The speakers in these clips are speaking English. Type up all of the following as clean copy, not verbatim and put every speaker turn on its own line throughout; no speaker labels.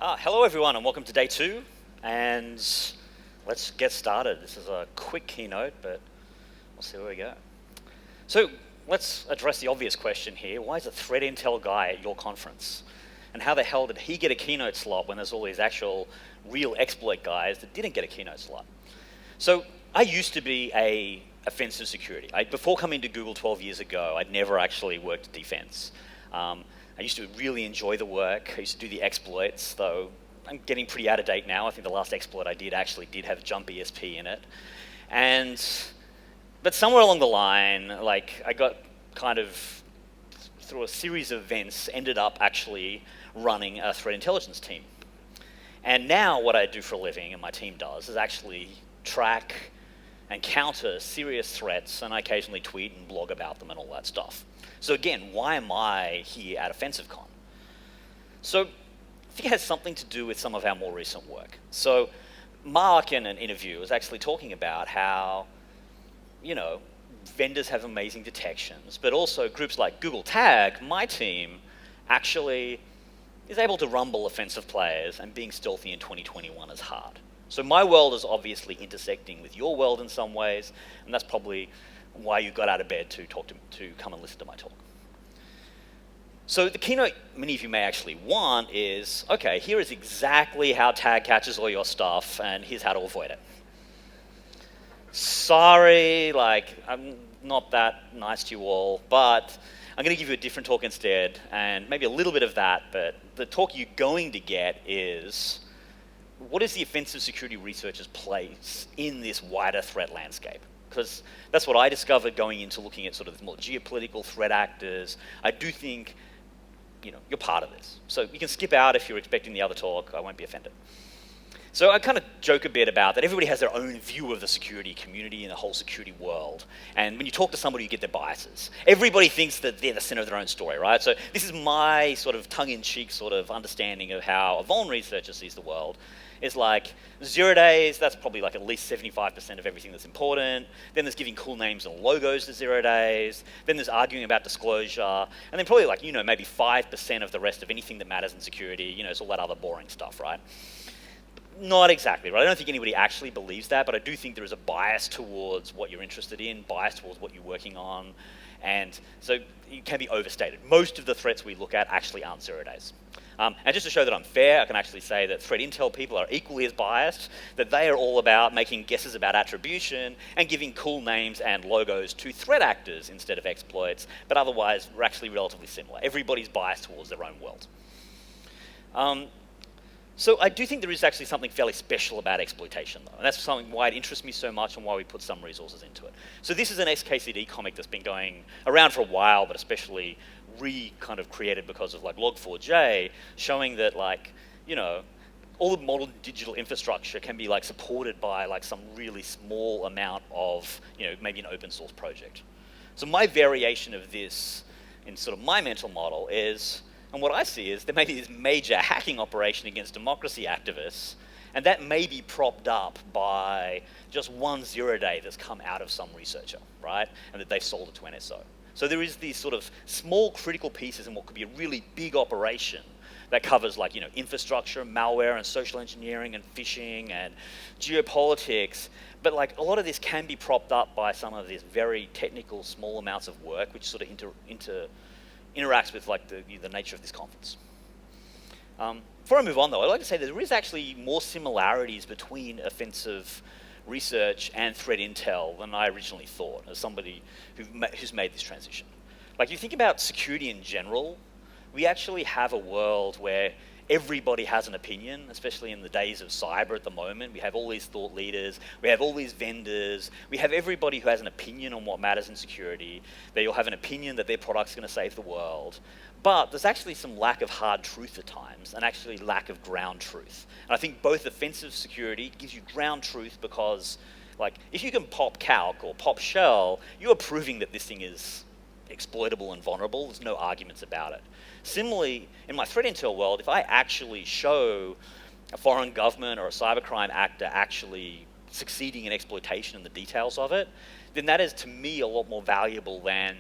Hello everyone and welcome to day 2, and let's get started. This is a quick keynote, but we'll see where we go. So let's address the obvious question here. Why is a threat intel guy at your conference? And how the hell did he get a keynote slot when there's all these actual real exploit guys that didn't get a keynote slot? So I used to be a offensive security. Before coming to Google 12 years ago, I'd never actually worked defense. I used to really enjoy the work. I used to do the exploits, though I'm getting pretty out of date now. I think the last exploit I did actually did have jump ESP in it. But somewhere along the line, I got kind of, through a series of events, ended up actually running a threat intelligence team. And now what I do for a living, and my team does, is actually track and counter serious threats, and I occasionally tweet and blog about them and all that stuff. So again, why am I here at OffensiveCon? So I think it has something to do with some of our more recent work. So Mark, in an interview, was actually talking about how, vendors have amazing detections, but also groups like Google Tag, my team, actually is able to rumble offensive players, and being stealthy in 2021 is hard. So my world is obviously intersecting with your world in some ways, and that's probably why you got out of bed to come and listen to my talk. So the keynote many of you may actually want is, okay, here is exactly how Tag catches all your stuff, and here's how to avoid it. Sorry, I'm not that nice to you all, but I'm going to give you a different talk instead, and maybe a little bit of that, but the talk you're going to get is, what is the offensive security researcher's place in this wider threat landscape? Because that's what I discovered going into looking at sort of more geopolitical threat actors. I do think, you're part of this. So you can skip out if you're expecting the other talk. I won't be offended. So I kind of joke a bit about that everybody has their own view of the security community and the whole security world. And when you talk to somebody, you get their biases. Everybody thinks that they're the center of their own story, right? So this is my sort of tongue-in-cheek sort of understanding of how a vuln researcher sees the world. Is 0 days, that's probably at least 75% of everything that's important. Then there's giving cool names and logos to 0 days. Then there's arguing about disclosure. And then probably maybe 5% of the rest of anything that matters in security. It's all that other boring stuff, right? Not exactly, right? I don't think anybody actually believes that, but I do think there is a bias towards what you're interested in, bias towards what you're working on. And so it can be overstated. Most of the threats we look at actually aren't 0 days. And just to show that I'm fair, I can actually say that threat intel people are equally as biased, that they are all about making guesses about attribution and giving cool names and logos to threat actors instead of exploits, but otherwise we're actually relatively similar. Everybody's biased towards their own world. So I do think there is actually something fairly special about exploitation, though, and that's something why it interests me so much and why we put some resources into it. So this is an XKCD comic that's been going around for a while, but especially created because of Log4j, showing that all the modern digital infrastructure can be supported by some really small amount of maybe an open source project. So my variation of this in sort of my mental model is, and what I see is there may be this major hacking operation against democracy activists, and that may be propped up by just one 0 day that's come out of some researcher, right? And that they've sold it to NSO. So there is these sort of small critical pieces in what could be a really big operation that covers infrastructure, malware, and social engineering, and phishing, and geopolitics. But a lot of this can be propped up by some of these very technical small amounts of work, which sort of interacts with the nature of this conference. Before I move on, though, I'd like to say that there is actually more similarities between offensive research and threat intel than I originally thought, as somebody who's made this transition. You think about security in general, we actually have a world where everybody has an opinion, especially in the days of cyber at the moment. We have all these thought leaders, we have all these vendors, we have everybody who has an opinion on what matters in security. They all have an opinion that their product's going to save the world. But there's actually some lack of hard truth at times, and actually lack of ground truth. And I think both offensive security gives you ground truth because, if you can pop calc or pop shell, you are proving that this thing is exploitable and vulnerable. There's no arguments about it. Similarly, in my threat intel world, if I actually show a foreign government or a cybercrime actor actually succeeding in exploitation and the details of it, then that is to me a lot more valuable than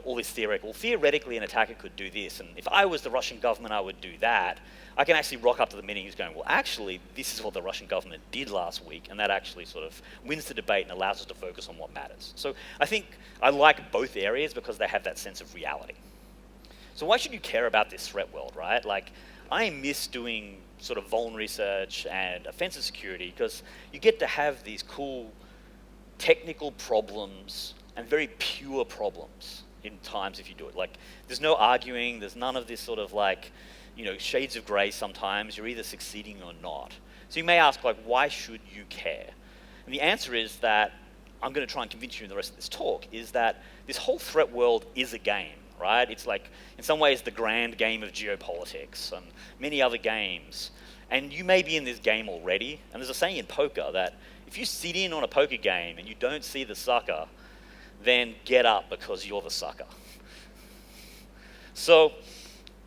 all this theoretically an attacker could do this, and if I was the Russian government, I would do that. I can actually rock up to the meeting who's going, well, actually, this is what the Russian government did last week, and that actually sort of wins the debate and allows us to focus on what matters. So I think I like both areas because they have that sense of reality. So why should you care about this threat world, right? Like, I miss doing sort of vuln research and offensive security because you get to have these cool technical problems and very pure problems in times if you do it. Like, there's no arguing, there's none of this sort of like, shades of gray sometimes. You're either succeeding or not. So you may ask, like, why should you care? And the answer is that, I'm going to try and convince you in the rest of this talk, is that this whole threat world is a game, right? It's like, in some ways, the grand game of geopolitics and many other games. And you may be in this game already. And there's a saying in poker that if you sit in on a poker game and you don't see the sucker, then get up because you're the sucker. So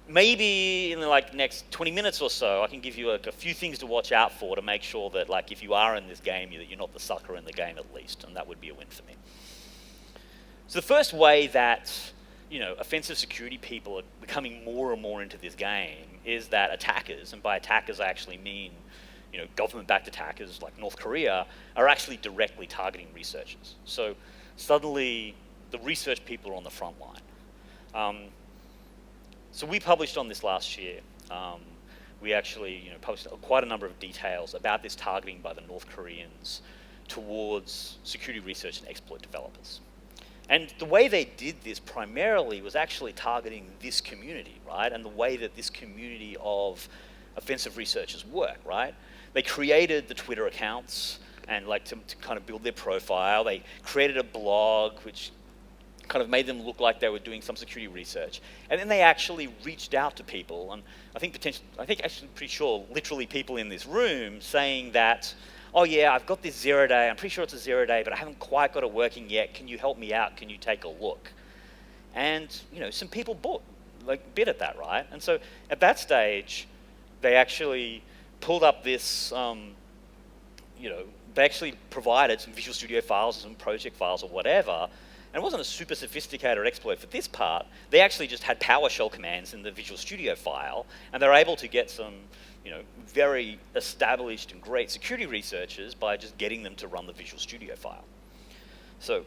maybe in the next 20 minutes or so, I can give you a few things to watch out for to make sure that if you are in this game, that you're not the sucker in the game at least, and that would be a win for me. So the first way that offensive security people are becoming more and more into this game is that attackers, and by attackers I actually mean government-backed attackers like North Korea, are actually directly targeting researchers. So suddenly the research people are on the front line. So we published on this last year. We actually published quite a number of details about this targeting by the North Koreans towards security research and exploit developers. And the way they did this primarily was actually targeting this community, right? And the way that this community of offensive researchers work, right? They created the Twitter accounts and to kind of build their profile. They created a blog which kind of made them look like they were doing some security research. And then they actually reached out to people, and I think actually pretty sure literally people in this room saying that, oh yeah, I've got this 0 day, I'm pretty sure it's a 0 day, but I haven't quite got it working yet. Can you help me out? Can you take a look? And some people bit at that, right? And so at that stage, they actually pulled up this, they actually provided some Visual Studio files or some project files or whatever, and it wasn't a super sophisticated exploit for this part. They actually just had PowerShell commands in the Visual Studio file, and they're able to get some very established and great security researchers by just getting them to run the Visual Studio file. So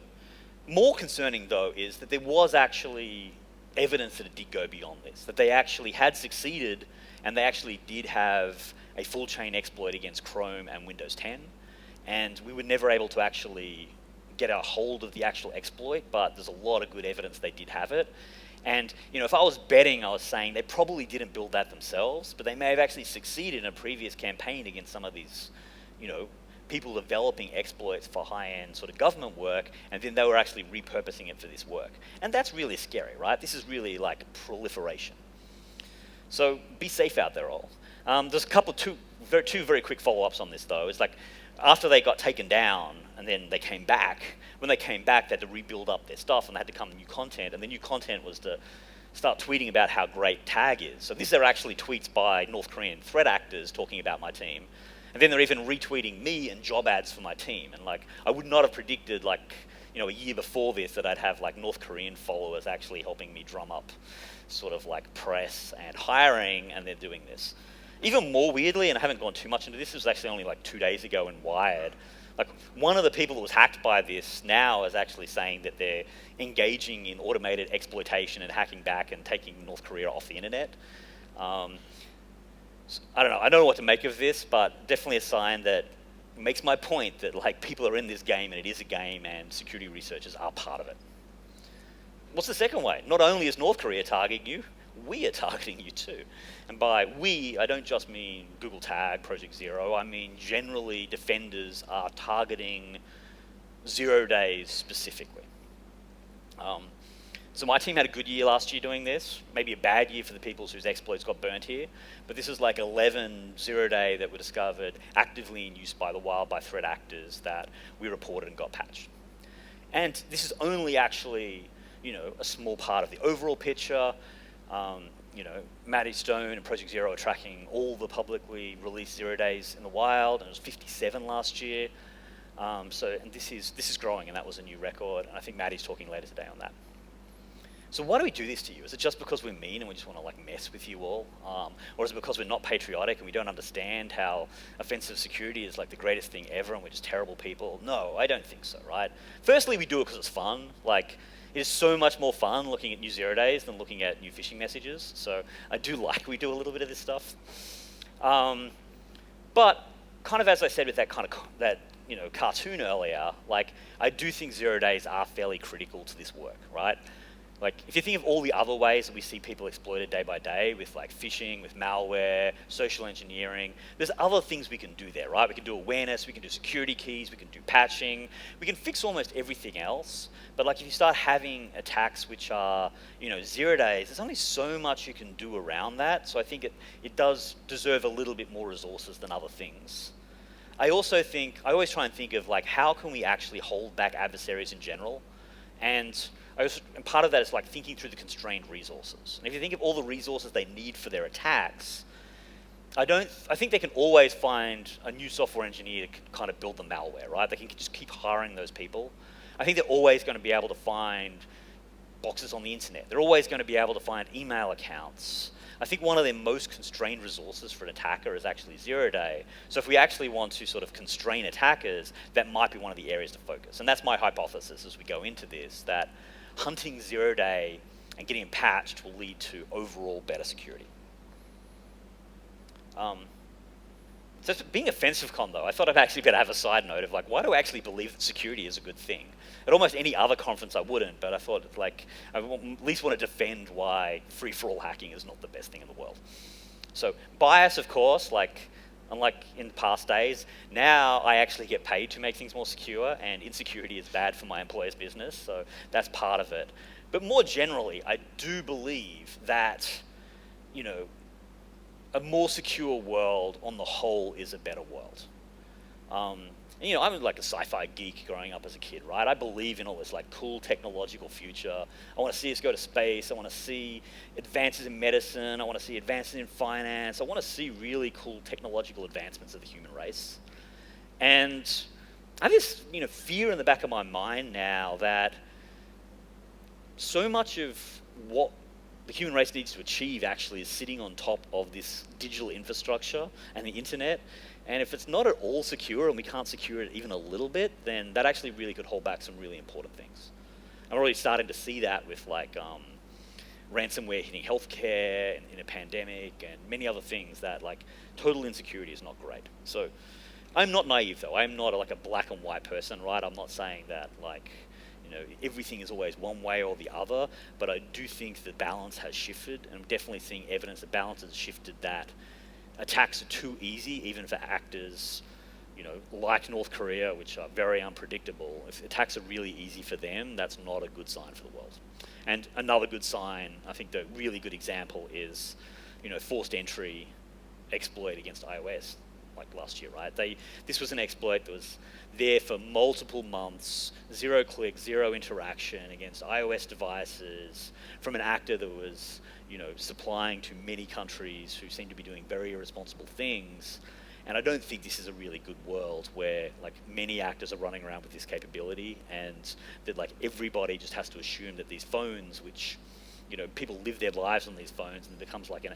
more concerning, though, is that there was actually evidence that it did go beyond this, that they actually had succeeded and they actually did have a full chain exploit against Chrome and Windows 10. And we were never able to actually get a hold of the actual exploit, but there's a lot of good evidence they did have it. And if I was betting, I was saying they probably didn't build that themselves, but they may have actually succeeded in a previous campaign against some of these, people developing exploits for high-end sort of government work, and then they were actually repurposing it for this work. And that's really scary, right? This is really like proliferation. So be safe out there all. There's two very quick follow-ups on this though. It's after they got taken down and then they came back, when they came back, they had to rebuild up their stuff and they had to come with new content, and the new content was to start tweeting about how great tag is. So these are actually tweets by North Korean threat actors talking about my team. And then they're even retweeting me and job ads for my team. And I would not have predicted a year before this that I'd have North Korean followers actually helping me drum up sort of press and hiring, and they're doing this. Even more weirdly, and I haven't gone too much into this, was actually only 2 days ago in Wired. One of the people that was hacked by this now is actually saying that they're engaging in automated exploitation and hacking back and taking North Korea off the internet. I don't know what to make of this, but definitely a sign that makes my point that people are in this game and it is a game and security researchers are part of it. What's the second way? Not only is North Korea targeting you, we are targeting you too. And by we, I don't just mean Google Tag, Project Zero, I mean generally defenders are targeting 0 days specifically. So my team had a good year last year doing this, maybe a bad year for the people whose exploits got burnt here, but this is 11 0-day that were discovered actively in use by the wild by threat actors that we reported and got patched. And this is only actually, a small part of the overall picture. Matty Stone and Project Zero are tracking all the publicly released 0 days in the wild, and it was 57 last year. And this is growing, and that was a new record, and I think Matty's talking later today on that. So why do we do this to you? Is it just because we're mean and we just want to like mess with you all? Or is it because we're not patriotic and we don't understand how offensive security is like the greatest thing ever and we're just terrible people? No, I don't think so, right? Firstly, we do it because it's fun. Like, it is so much more fun looking at new 0 days than looking at new phishing messages. So I do like we do a little bit of this stuff. But kind of as I said with that kind of cartoon earlier, like I do think 0 days are fairly critical to this work, right? Like, if you think of all the other ways that we see people exploited day by day with like phishing, with malware, social engineering, there's other things we can do there, right? We can do awareness, we can do security keys, we can do patching, we can fix almost everything else. But like if you start having attacks which are, 0 days, there's only so much you can do around that. So I think it does deserve a little bit more resources than other things. I always try and think of like, how can we actually hold back adversaries in general? And part of that is like thinking through the constrained resources. And if you think of all the resources they need for their attacks, I think they can always find a new software engineer to kind of build the malware, right? They can just keep hiring those people. I think they're always going to be able to find boxes on the internet. They're always going to be able to find email accounts. I think one of their most constrained resources for an attacker is actually 0 day. So if we actually want to sort of constrain attackers, that might be one of the areas to focus. And that's my hypothesis as we go into this, that hunting 0 day and getting it patched will lead to overall better security. So being OffensiveCon though, I thought I'd actually better have a side note of like, why do I actually believe that security is a good thing? At almost any other conference I wouldn't, but I thought like, I at least want to defend why free-for-all hacking is not the best thing in the world. So bias, of course, like, unlike in past days, now I actually get paid to make things more secure, and insecurity is bad for my employer's business, so that's part of it. But more generally, I do believe that, a more secure world on the whole is a better world. I'm like a sci-fi geek growing up as a kid, right? I believe in all this like cool technological future. I want to see us go to space. I want to see advances in medicine. I want to see advances in finance. I want to see really cool technological advancements of the human race. And I have this, fear in the back of my mind now that so much of what the human race needs to achieve actually is sitting on top of this digital infrastructure and the internet. And if it's not at all secure and we can't secure it even a little bit, then that actually really could hold back some really important things. I'm already starting to see that with like ransomware hitting healthcare in a pandemic and many other things that like total insecurity is not great. So I'm not naive though. I'm not like a black and white person, right? I'm not saying that like, everything is always one way or the other, but I do think the balance has shifted, and I'm definitely seeing evidence that balance has shifted, that attacks are too easy, even for actors, like North Korea, which are very unpredictable. If attacks are really easy for them, that's not a good sign for the world. And another good sign, I think the really good example is, forced entry exploit against iOS, like last year, right? This was an exploit that was there for multiple months, 0 click, 0 interaction against iOS devices from an actor that was, supplying to many countries who seem to be doing very irresponsible things. And I don't think this is a really good world where like many actors are running around with this capability, and that like everybody just has to assume that these phones, which, people live their lives on these phones, and it becomes like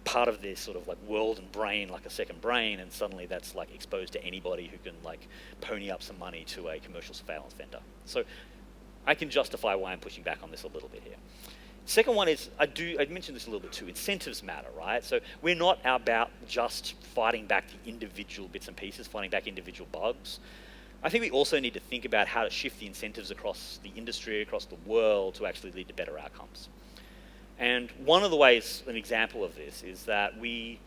part of their sort of like world and brain, like a second brain, and suddenly that's like exposed to anybody who can like pony up some money to a commercial surveillance vendor. So I can justify why I'm pushing back on this a little bit here. Second one is, I mentioned this a little bit too, incentives matter, right? So we're not about just fighting back the individual bits and pieces, fighting back individual bugs. I think we also need to think about how to shift the incentives across the industry, across the world, to actually lead to better outcomes. And one of the ways, an example of this, is that we,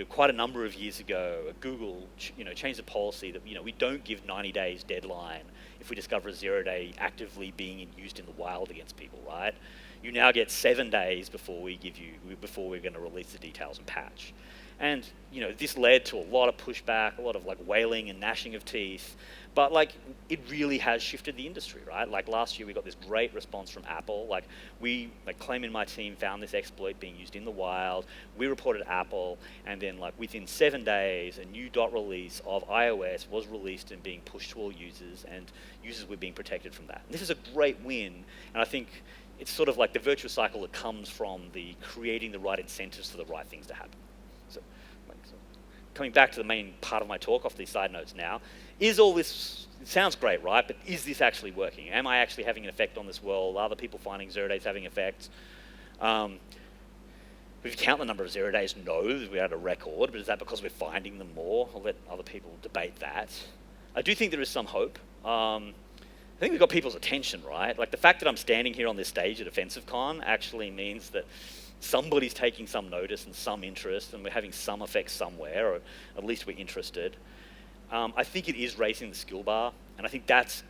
quite a number of years ago, Google, changed the policy that, we don't give 90 days deadline if we discover a 0 day actively being used in the wild against people, right? you now get 7 days before we're going to release the details and patch. And this led to a lot of pushback, a lot of like wailing and gnashing of teeth. But like it really has shifted the industry, right? Like last year we got this great response from Apple. Like Clem and my team found this exploit being used in the wild. We reported Apple, and then like within 7 days, a new .release of iOS was released and being pushed to all users, and users were being protected from that. And this is a great win, and I think it's sort of like the virtuous cycle that comes from the creating the right incentives for the right things to happen. So coming back to the main part of my talk off these side notes now, is all this, it sounds great, right? But is this actually working? Am I actually having an effect on this world? Are other people finding 0 days having effects? If you count the number of 0 days, no, we're at a record, but is that because we're finding them more? I'll let other people debate that. I do think there is some hope. I think we've got people's attention, right? Like the fact that I'm standing here on this stage at OffensiveCon actually means that somebody's taking some notice and some interest, and we're having some effect somewhere, or at least we're interested. I think it is raising the skill bar, and I think that's,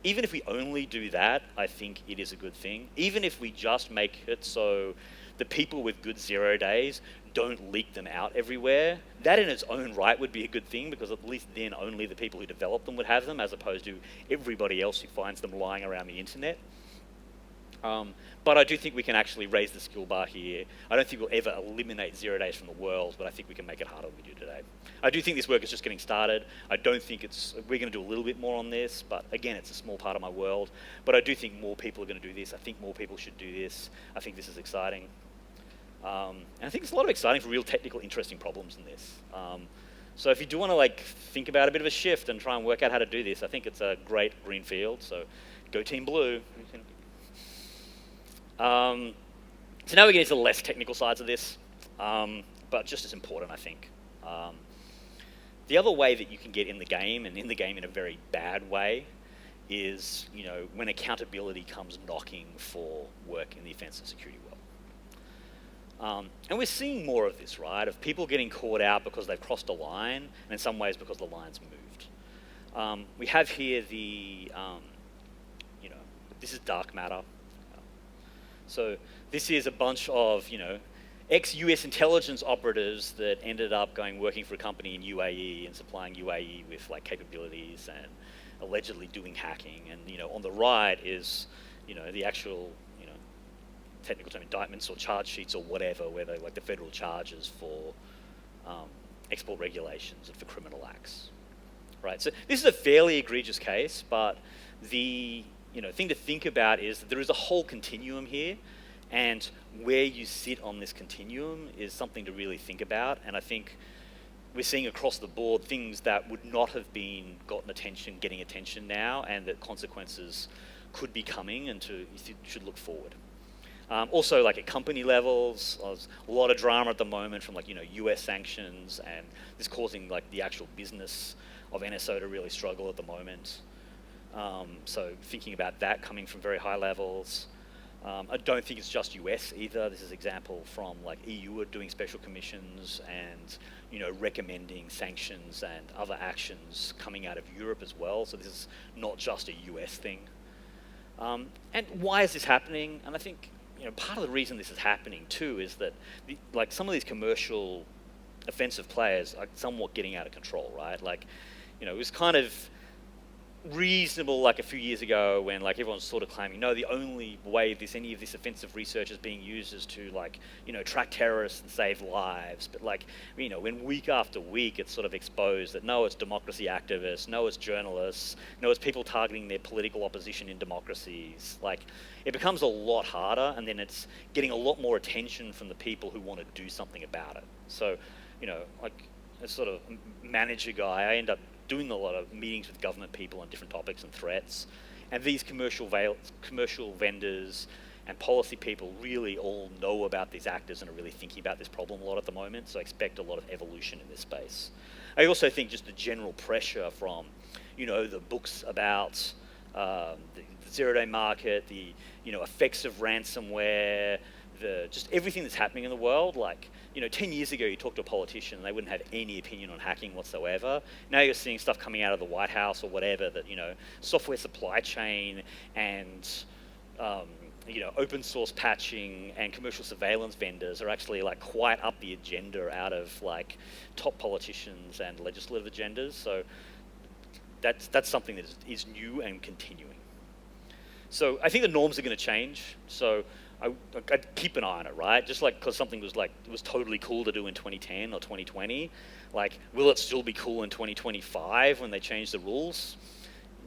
even if we only do that, I think it is a good thing. Even if we just make it so the people with good 0 days don't leak them out everywhere, that in its own right would be a good thing, because at least then only the people who develop them would have them, as opposed to everybody else who finds them lying around the internet. But I do think we can actually raise the skill bar here. I don't think we'll ever eliminate 0 days from the world, but I think we can make it harder than we do today. I do think this work is just getting started. I don't think we're going to do a little bit more on this, but again, it's a small part of my world. But I do think more people are going to do this. I think more people should do this. I think this is exciting. And I think there's a lot of exciting for real technical, interesting problems in this. So if you do want to think about a bit of a shift and try and work out how to do this, I think it's a great green field. So go Team Blue. So now we get into the less technical sides of this, but just as important, I think. The other way that you can get in the game, and in the game in a very bad way, is when accountability comes knocking for work in the offensive security world. And we're seeing more of this, right? Of people getting caught out because they've crossed a line, and in some ways because the line's moved. We have here the, this is dark matter. So this is a bunch of, ex-US intelligence operatives that ended up working for a company in UAE and supplying UAE with capabilities and allegedly doing hacking. And on the right is, the actual, technical term, indictments or charge sheets or whatever, where they the federal charges for export regulations and for criminal acts, right? So this is a fairly egregious case, but the thing to think about is that there is a whole continuum here, and where you sit on this continuum is something to really think about. And I think we're seeing across the board things that would not have been getting attention now, and that consequences could be coming, and you should look forward. Also, at company levels, there's a lot of drama at the moment from US sanctions, and this causing the actual business of NSO to really struggle at the moment. So thinking about that coming from very high levels. I don't think it's just US either. This is example from EU are doing special commissions and recommending sanctions and other actions coming out of Europe as well. So this is not just a US thing. And why is this happening? And I think part of the reason this is happening too is that some of these commercial offensive players are somewhat getting out of control, right? It was kind of reasonable a few years ago when everyone's sort of claiming, no, the only way any of this offensive research is being used is to track terrorists and save lives. But when week after week it's sort of exposed that no, it's democracy activists, no, it's journalists, no, it's people targeting their political opposition in democracies. It becomes a lot harder, and then it's getting a lot more attention from the people who want to do something about it. So, as sort of manager guy, I end up doing a lot of meetings with government people on different topics and threats, and these commercial vendors and policy people really all know about these actors and are really thinking about this problem a lot at the moment, so I expect a lot of evolution in this space. I also think just the general pressure from, the books about the zero-day market, the, effects of ransomware, just everything that's happening in the world. 10 years ago, you talk to a politician and they wouldn't have any opinion on hacking whatsoever. Now you're seeing stuff coming out of the White House or whatever that, software supply chain and open source patching and commercial surveillance vendors are actually like quite up the agenda out of like top politicians and legislative agendas. So that's something that is new and continuing. So I think the norms are going to change. So I'd keep an eye on it, right? Just like because something was totally cool to do in 2010 or 2020, like will it still be cool in 2025 when they change the rules?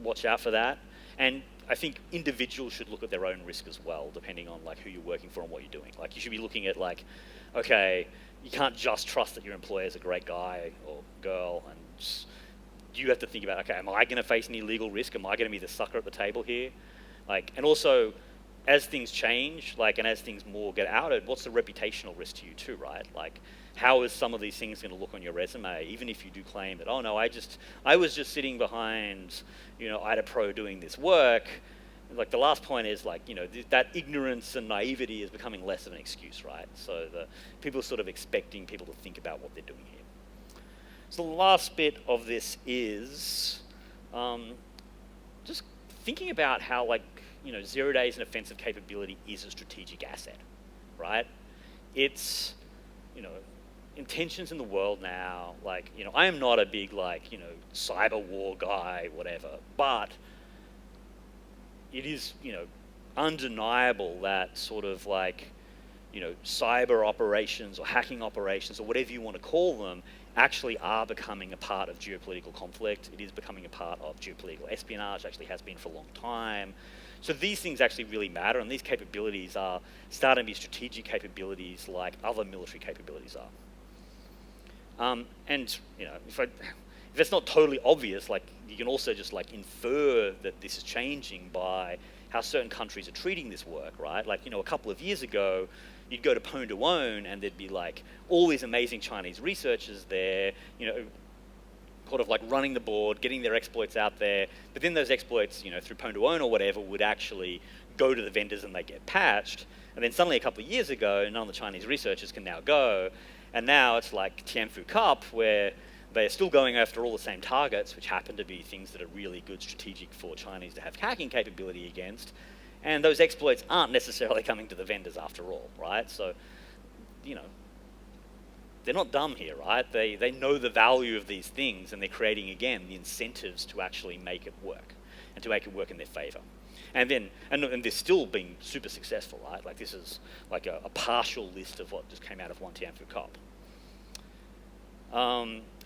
Watch out for that. And I think individuals should look at their own risk as well, depending on like who you're working for and what you're doing. Like you should be looking at like, okay, you can't just trust that your employer is a great guy or girl, and you have to think about, okay, am I going to face any legal risk? Am I going to be the sucker at the table here? Like, and also, as things change, like, and as things more get outed, what's the reputational risk to you too, right? Like, how is some of these things going to look on your resume, even if you do claim that, oh no, I was just sitting behind, IDA Pro doing this work. Like the last point is like, that ignorance and naivety is becoming less of an excuse, right? So people are sort of expecting people to think about what they're doing here. So the last bit of this is just thinking about how like, 0 days and offensive capability is a strategic asset, right? It's, intentions in the world now, like, I am not a big like, cyber war guy, whatever, but it is, undeniable that sort of like, cyber operations or hacking operations or whatever you want to call them actually are becoming a part of geopolitical conflict. It is becoming a part of geopolitical espionage, actually has been for a long time. So these things actually really matter, and these capabilities are starting to be strategic capabilities like other military capabilities are. And if it's not totally obvious, like you can also just like infer that this is changing by how certain countries are treating this work, right? Like, a couple of years ago, you'd go to Pwn and there'd be like all these amazing Chinese researchers there, sort of like running the board, getting their exploits out there. But then those exploits, through Pwn or whatever, would actually go to the vendors and they get patched. And then suddenly a couple of years ago, none of the Chinese researchers can now go. And now it's like Tianfu Cup, where they're still going after all the same targets, which happen to be things that are really good strategic for Chinese to have hacking capability against. And those exploits aren't necessarily coming to the vendors after all, right? So, they're not dumb here, right? They know the value of these things, and they're creating, again, the incentives to actually make it work, and to make it work in their favor. And then, and they're still being super successful, right? Like this is like a partial list of what just came out of one Tianfu Cop.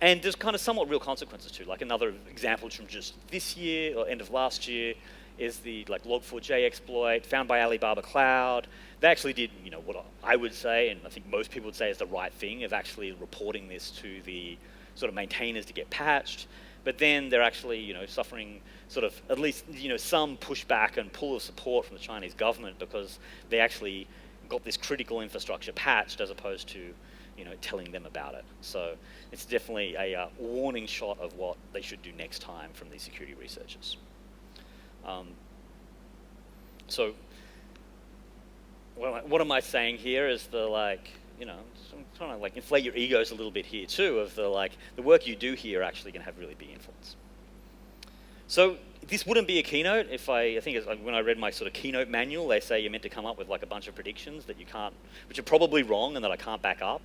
And there's kind of somewhat real consequences too. Like another example from just this year or end of last year is the like Log4j exploit found by Alibaba Cloud. They actually did, what I would say, and I think most people would say is the right thing, of actually reporting this to the sort of maintainers to get patched. But then they're actually, suffering sort of at least, some pushback and pull of support from the Chinese government because they actually got this critical infrastructure patched as opposed to, telling them about it. So it's definitely a warning shot of what they should do next time from these security researchers. So what am I saying here is the like, I'm trying to like inflate your egos a little bit here too, of the like, the work you do here are actually going to have really big influence. So this wouldn't be a keynote if I think it's like when I read my sort of keynote manual, they say you're meant to come up with like a bunch of predictions that you can't, which are probably wrong and that I can't back up.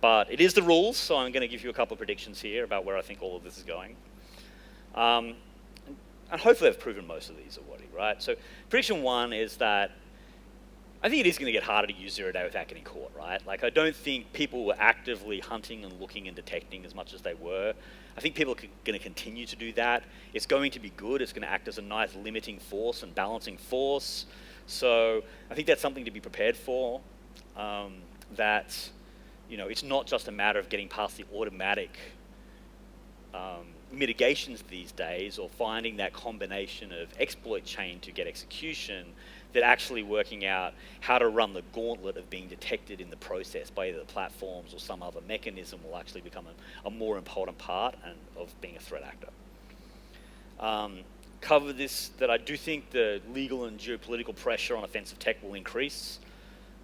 But it is the rules, so I'm going to give you a couple of predictions here about where I think all of this is going. And hopefully I've proven most of these already, right? So prediction one is that I think it is going to get harder to use 0 day without getting caught, right? Like I don't think people were actively hunting and looking and detecting as much as they were. I think people are going to continue to do that. It's going to be good. It's going to act as a nice limiting force and balancing force. So I think that's something to be prepared for. That, it's not just a matter of getting past the automatic mitigations these days or finding that combination of exploit chain to get execution, that actually working out how to run the gauntlet of being detected in the process by either the platforms or some other mechanism will actually become a more important part of being a threat actor. Cover this, that I do think the legal and geopolitical pressure on offensive tech will increase.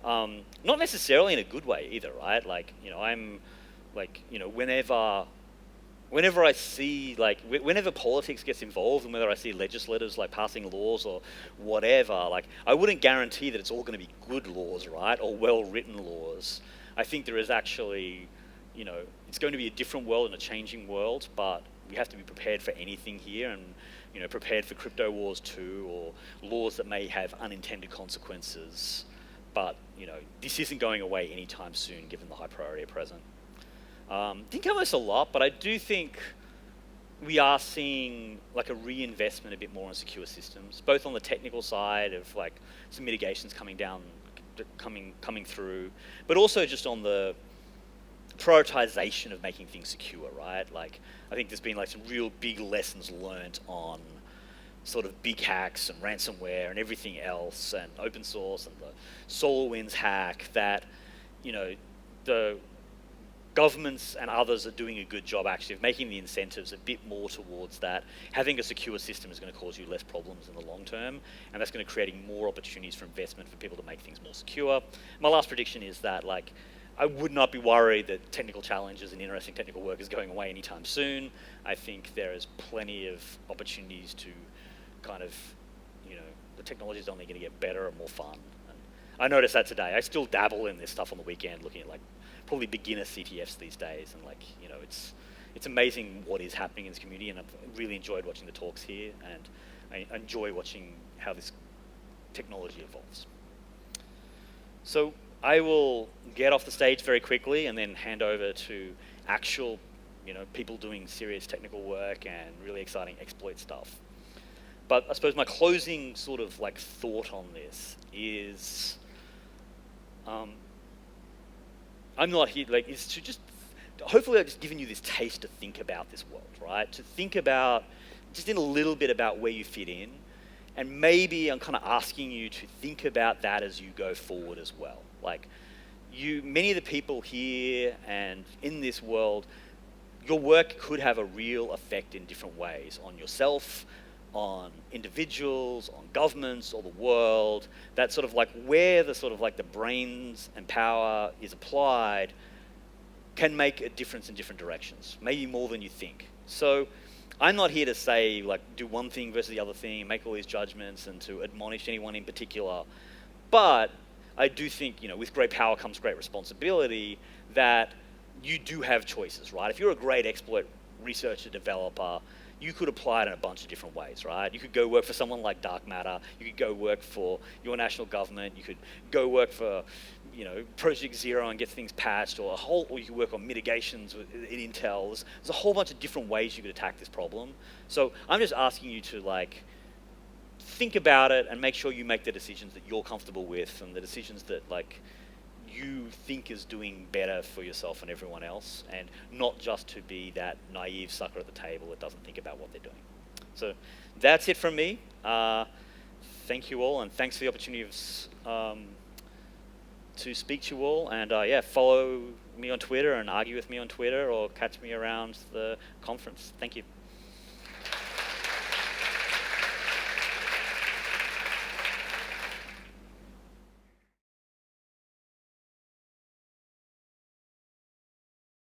Not necessarily in a good way either, right? Like, I'm like, whenever whenever I see, like, whenever politics gets involved, and whether I see legislators like passing laws or whatever, like, I wouldn't guarantee that it's all going to be good laws, right, or well-written laws. I think there is actually, it's going to be a different world and a changing world, but we have to be prepared for anything here, and prepared for crypto wars too, or laws that may have unintended consequences. But this isn't going away anytime soon, given the high priority at present. Didn't cover this a lot, but I do think we are seeing like a reinvestment a bit more in secure systems, both on the technical side of like some mitigations coming through, but also just on the prioritization of making things secure, right? Like, I think there's been like some real big lessons learned on sort of big hacks and ransomware and everything else, and open source and the SolarWinds hack, that the governments and others are doing a good job actually of making the incentives a bit more towards that. Having a secure system is going to cause you less problems in the long term, and that's going to create more opportunities for investment for people to make things more secure. My last prediction is that, like, I would not be worried that technical challenges and interesting technical work is going away anytime soon. I think there is plenty of opportunities to kind of, the technology is only going to get better and more fun. And I noticed that today. I still dabble in this stuff on the weekend, looking at like probably beginner CTFs these days, and like, it's amazing what is happening in this community, and I've really enjoyed watching the talks here, and I enjoy watching how this technology evolves. So I will get off the stage very quickly and then hand over to actual, people doing serious technical work and really exciting exploit stuff. But I suppose my closing sort of like thought on this is, I'm not here, like, is to just, hopefully I've just given you this taste to think about this world, right? To think about, just in a little bit about where you fit in, and maybe I'm kind of asking you to think about that as you go forward as well. Like, many of the people here and in this world, your work could have a real effect in different ways on yourself, on individuals, on governments, or the world. That sort of like where the sort of like the brains and power is applied can make a difference in different directions, maybe more than you think. So I'm not here to say like do one thing versus the other thing, make all these judgments, and to admonish anyone in particular. But I do think, with great power comes great responsibility, that you do have choices, right? If you're a great exploit researcher, developer, you could apply it in a bunch of different ways, right? You could go work for someone like Dark Matter. You could go work for your national government. You could go work for, Project Zero and get things patched, or you could work on mitigations at Intel. There's a whole bunch of different ways you could attack this problem. So I'm just asking you to like think about it and make sure you make the decisions that you're comfortable with, and the decisions that like you think is doing better for yourself and everyone else, and not just to be that naive sucker at the table that doesn't think about what they're doing. So that's it from me. Thank you all, and thanks for the opportunity to speak to you all. And follow me on Twitter and argue with me on Twitter, or catch me around the conference. Thank you.